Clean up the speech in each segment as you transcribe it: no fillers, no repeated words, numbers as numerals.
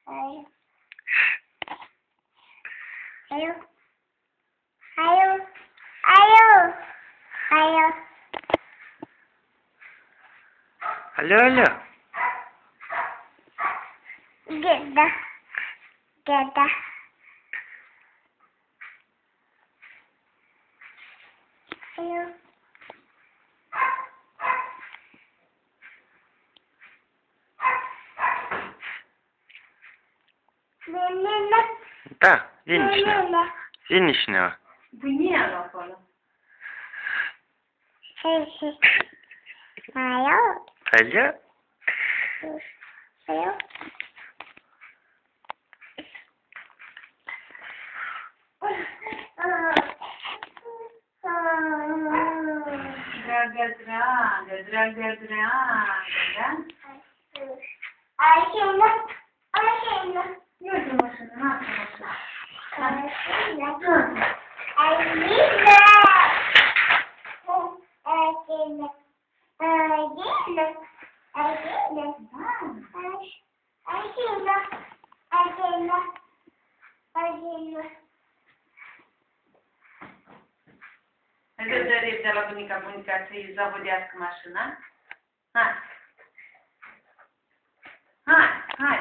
Ayo. Ayo. Ayo. Ayo. Алло, алло. Деда. Деда. Ayo. Nene. Да, Зинична. Зинична. Bunyiera acolo. Ayo. Алло. Ayo. Dragă, dragă, dragă, dragă, da? Aşina. Aşina. Eu de mașină, n-am mașină. Aşina. Aşina. Aşina. Aşina. Aşina. Aşina. Aşina. Aşina. Haideți de repede la bunica să-i zavodească mașina. Hai. Hai, hai.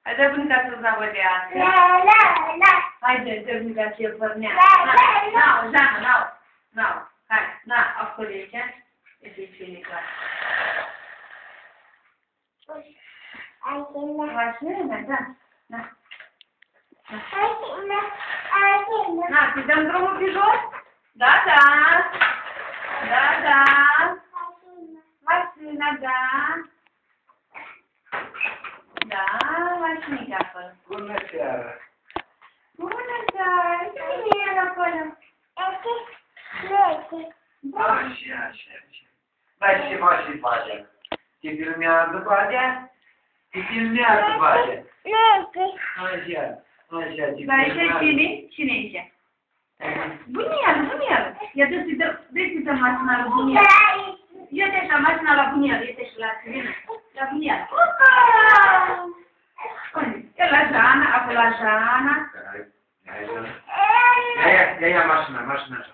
Haide bunica să zavodească. La la la. Haide, de bunica să-i pornească. La la la. N-au, Jana, n-au. Hai, na, acolo e ce? E cine clar. Aşina. Mașină, da. Da. Aşina. Aşina. Na, să dăm drumul pe jos? Da, da. Da, da. Mașina, da. Da, mașinica acolo. Bună seara. Bună seara, cine e acolo? Așa. Dar ce faci, Badea? Te filmează, Badea? Te filmează, Badea. Așa, te Dar ce filmează. cine? Cine e ce? Bunieră. Ia dă-ți mașina la bunieră. Ia-te așa mașina la bunieră, ia-te și la Sirena. La bunieră. Unde? E la Jana, acolo la Jana. Ia mașina, așa.